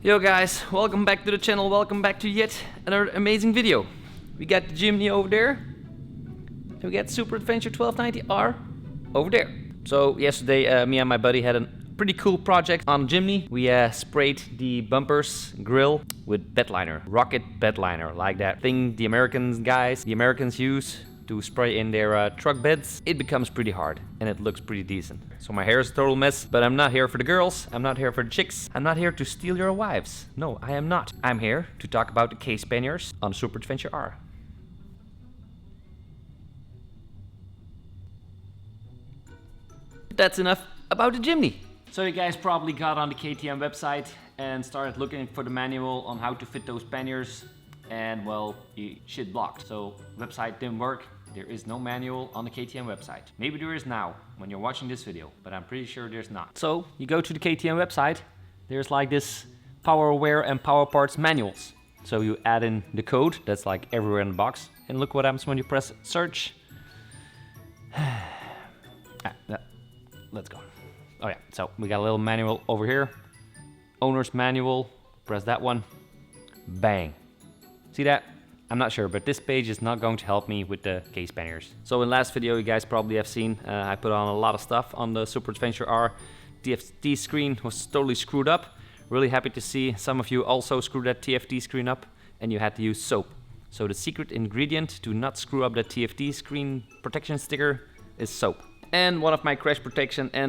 Yo guys, welcome back to the channel, welcome back to yet another amazing video. We got the Jimny over there, and we got Super Adventure 1290R over there. So yesterday me and my buddy had a pretty cool project on Jimny. We sprayed the bumpers grill with bed liner, rocket bed liner, like that thing the Americans use to spray in their truck beds. It becomes pretty hard and it looks pretty decent. So my hair is a total mess, but I'm not here for the girls, I'm not here for the chicks, I'm not here to steal your wives. No, I am not. I'm here to talk about the K-Spaniards on Super Adventure R. That's enough about the Jimny. So you guys probably got on the KTM website and started looking for the manual on how to fit those panniers, and well, shit blocked. So website didn't work. There is no manual on the KTM website. Maybe there is now when you're watching this video, but I'm pretty sure there's not. So you go to the KTM website, there's like this power wear and power parts manuals. So you add in the code that's like everywhere in the box, and look what happens when you press search. Let's go. Oh yeah, so we got a little manual over here. Owner's manual, press that one. Bang. See that? I'm not sure, but this page is not going to help me with the K-Spaniards. So in last video you guys probably have seen, I put on a lot of stuff on the Super Adventure R. TFT screen was totally screwed up. Really happy to see some of you also screwed that TFT screen up and you had to use soap. So the secret ingredient to not screw up the TFT screen protection sticker is soap. And one of my crash protection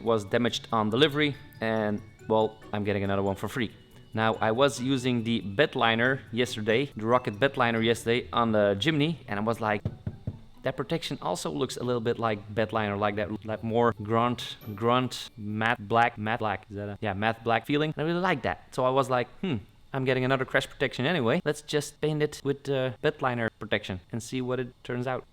was damaged on delivery, and well, I'm getting another one for free. Now, I was using the bed liner yesterday, the rocket bed liner yesterday on the Jimny, and I was like, that protection also looks a little bit like bed liner, like that more grunt, matte black, is that matte black feeling. I really like that. So I was like, I'm getting another crash protection anyway. Let's just paint it with bed liner protection and see what it turns out.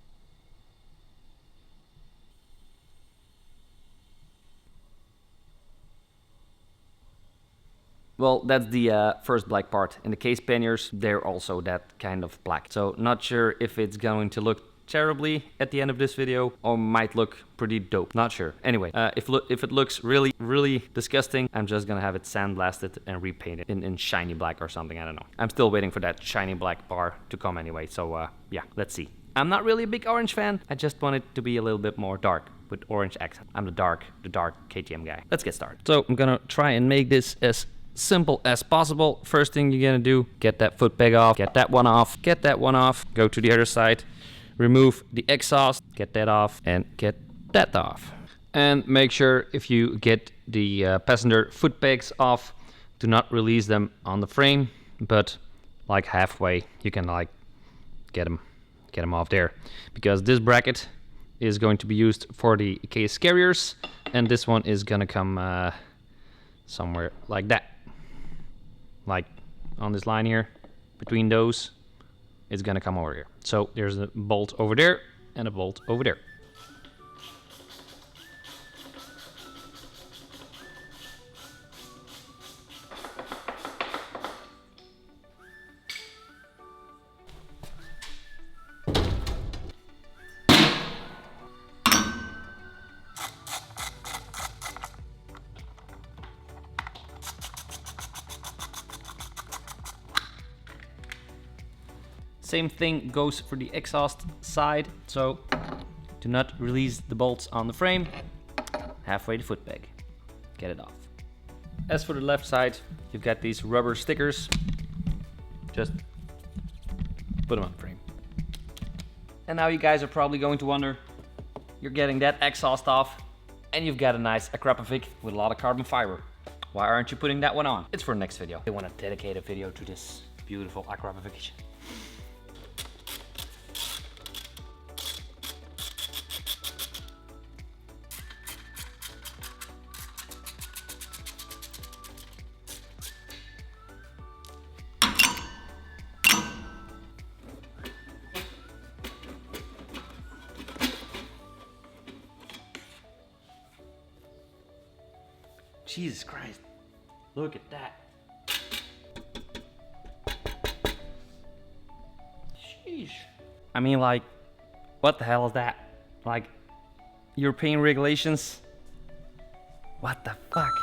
Well, that's the first black part. In the K-Spaniards, they're also that kind of black. So not sure if it's going to look terribly at the end of this video or might look pretty dope. Not sure. Anyway, if it looks really disgusting, I'm just gonna have it sandblasted and repainted in shiny black or something. I don't know. I'm still waiting for that shiny black bar to come anyway. So yeah, let's see. I'm not really a big orange fan. I just want it to be a little bit more dark with orange accent. I'm the dark KTM guy. Let's get started. So I'm gonna try and make this as simple as possible. First thing you're gonna do, get that foot peg off, get that one off, go to the other side, remove the exhaust, get that off, and get that off. And make sure if you get the passenger foot pegs off, do not release them on the frame, but like halfway you can like get them off there, because this bracket is going to be used for the case carriers, and this one is gonna come somewhere like that. Like on this line here, between those, it's gonna come over here. So there's a bolt over there and a bolt over there. Same thing goes for the exhaust side, so do not release the bolts on the frame. Halfway the foot peg, get it off. As for the left side, you've got these rubber stickers. Just put them on the frame. And now you guys are probably going to wonder, you're getting that exhaust off and you've got a nice Akrapovic with a lot of carbon fiber. Why aren't you putting that one on? It's for the next video. I want to dedicate a video to this beautiful Akrapovic. Jesus Christ, look at that. Sheesh. I mean, like, what the hell is that? Like, European regulations? What the fuck?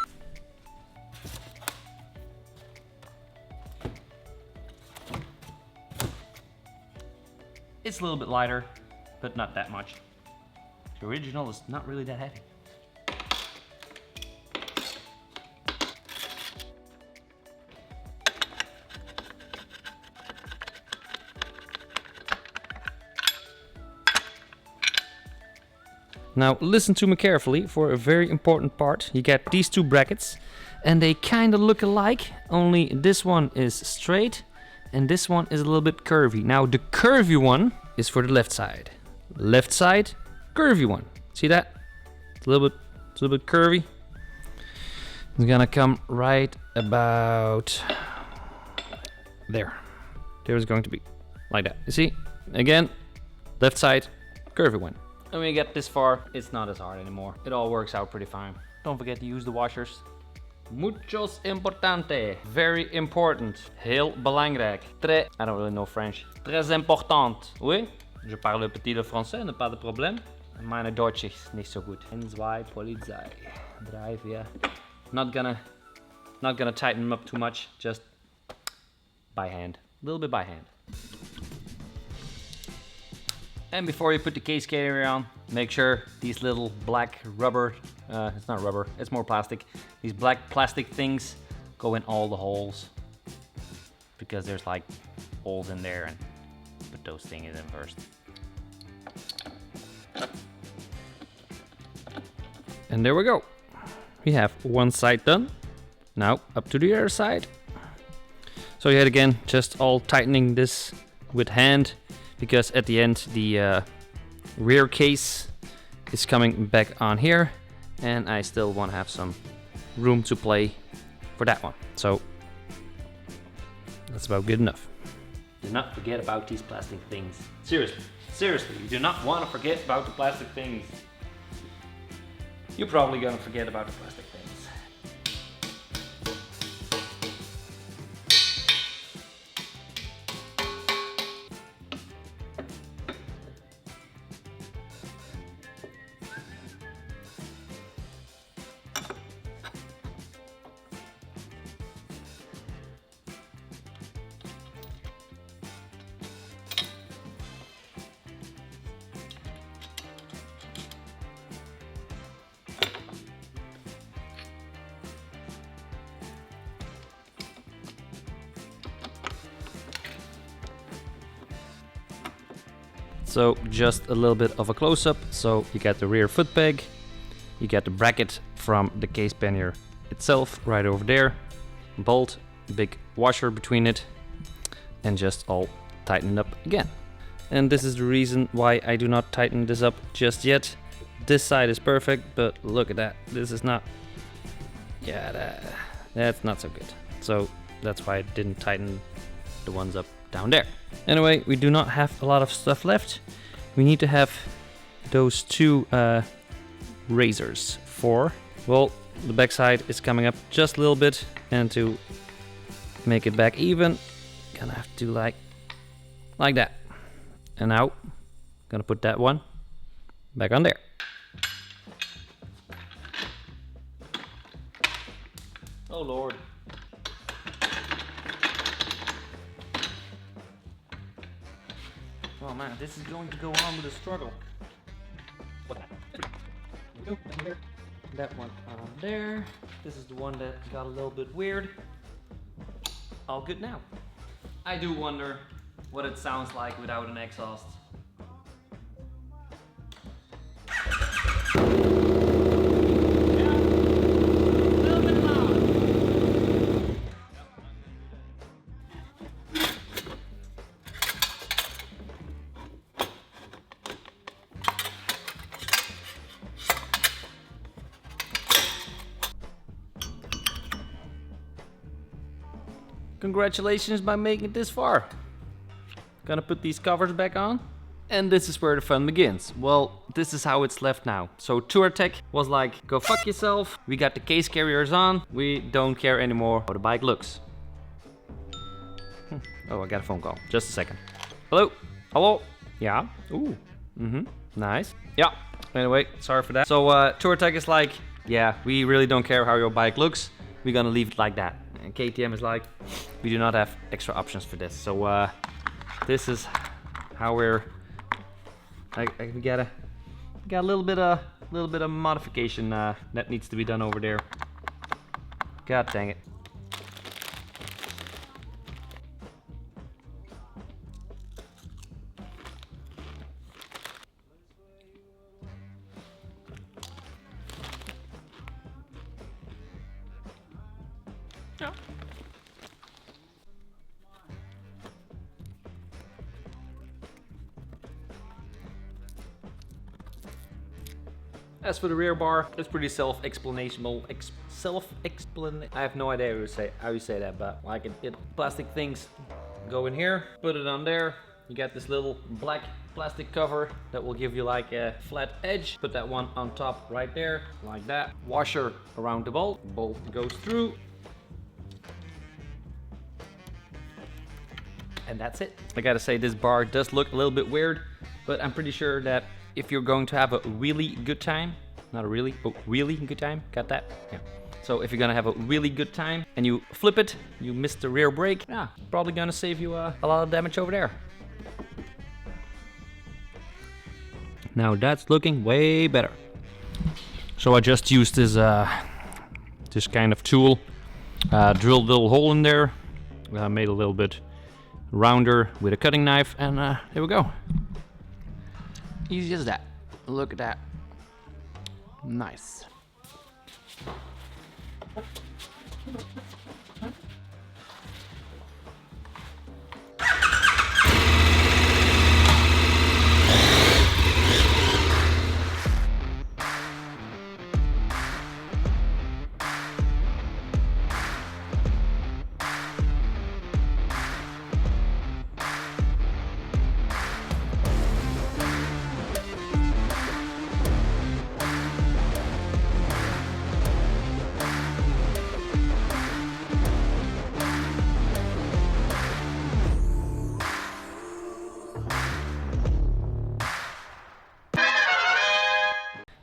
It's a little bit lighter, but not that much. The original is not really that heavy. Now listen to me carefully for a very important part. You get these two brackets and they kind of look alike, only this one is straight and this one is a little bit curvy. Now the curvy one is for the left side. Left side, curvy one. See that? It's a little bit curvy. It's gonna come right about there. There is going to be like that. You see? Again, left side, curvy one. And when you get this far, it's not as hard anymore. It all works out pretty fine. Don't forget to use the washers. Muchos importante. Very important. Heel belangrijk. Très, I don't really know French. Très important. Oui? Je parle petit le français, n'est pas de problème. Meine Deutsch is nicht so gut. 1, 2, Polizei. 3, 4. Not gonna tighten them up too much. Just by hand. A little bit by hand. And before you put the case carrier on, make sure these little black rubber, it's not rubber, it's more plastic. These black plastic things go in all the holes because there's like holes in there, and put those things in first. And there we go. We have one side done. Now up to the other side. So yet again, just all tightening this with hand, because at the end the rear case is coming back on here and I still want to have some room to play for that one. So that's about good enough. Do not forget about these plastic things. Seriously, you do not want to forget about the plastic things. You're probably gonna forget about the plastic things. So just a little bit of a close-up. So you get the rear foot peg, you get the bracket from the case pannier itself right over there, bolt, big washer between it, and just all tighten up again. And this is the reason why I do not tighten this up just yet. This side is perfect, but look at that. This is not, yeah, that's not so good. So that's why I didn't tighten the ones up down there. Anyway, we do not have a lot of stuff left. We need to have those two razors for, well, the back side is coming up just a little bit, and to make it back even, gonna have to do like that. And now, gonna put that one back on there. Oh Lord. Oh man, this is going to go on with a struggle. That one on there. This is the one that got a little bit weird. All good now. I do wonder what it sounds like without an exhaust. Congratulations by making it this far. Gonna put these covers back on. And this is where the fun begins. Well, this is how it's left now. So Touratech was like, go fuck yourself. We got the case carriers on. We don't care anymore how the bike looks. Oh, I got a phone call. Just a second. Hello? Hello? Yeah? Ooh. Nice. Yeah. Anyway, sorry for that. So Touratech is like, yeah, we really don't care how your bike looks. We're gonna leave it like that. And KTM is like, we do not have extra options for this. So this is how we're We got a little bit of modification that needs to be done over there. God dang it. Yeah. As for the rear bar, it's pretty self-explainable. I have no idea how you say that, but like plastic things go in here, put it on there. You got this little black plastic cover that will give you like a flat edge. Put that one on top right there, like that. Washer around the bolt. Bolt goes through. And that's it. I gotta say, this bar does look a little bit weird, but I'm pretty sure that if you're going to have a really good time, not a really, but really good time, got that? Yeah. So if you're gonna have a really good time and you flip it, you miss the rear brake, yeah, probably gonna save you a lot of damage over there. Now that's looking way better. So I just used this this kind of tool, drilled a little hole in there, made a little bit rounder with a cutting knife, and there we go. Easy as that. Look at that. Nice.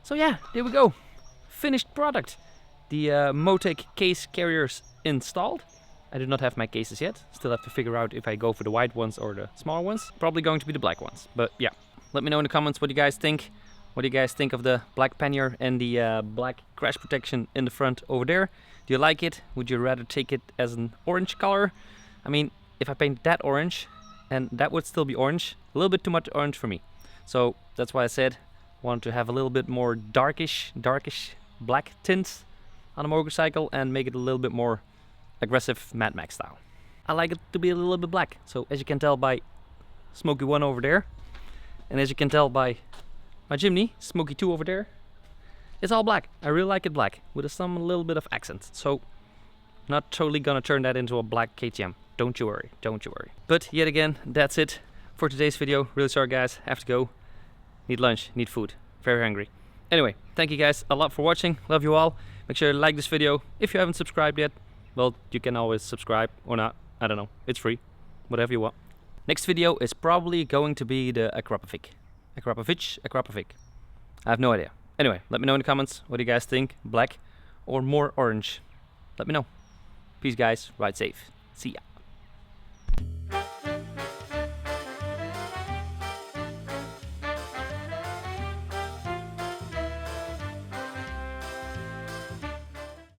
So yeah, there we go. Finished product. The Motec case carriers installed. I do not have my cases yet. Still have to figure out if I go for the white ones or the smaller ones. Probably going to be the black ones. But yeah, let me know in the comments what you guys think. What do you guys think of the black pannier and the black crash protection in the front over there? Do you like it? Would you rather take it as an orange color? I mean, if I paint that orange and that would still be orange, a little bit too much orange for me. So that's why I said want to have a little bit more darkish black tints on a motorcycle and make it a little bit more aggressive Mad Max style. I like it to be a little bit black. So as you can tell by Smokey 1 over there, and as you can tell by my chimney, Smokey 2 over there, it's all black. I really like it black with some little bit of accent. So not totally gonna turn that into a black KTM. Don't you worry, don't you worry. But yet again, that's it for today's video. Really sorry guys, have to go. Need lunch, need food, very hungry. Anyway, thank you guys a lot for watching. Love you all. Make sure to like this video. If you haven't subscribed yet, well, you can always subscribe or not. I don't know, it's free, whatever you want. Next video is probably going to be the Akrapovic. I have no idea. Anyway, let me know in the comments what do you guys think, black or more orange. Let me know. Peace guys, ride safe. See ya.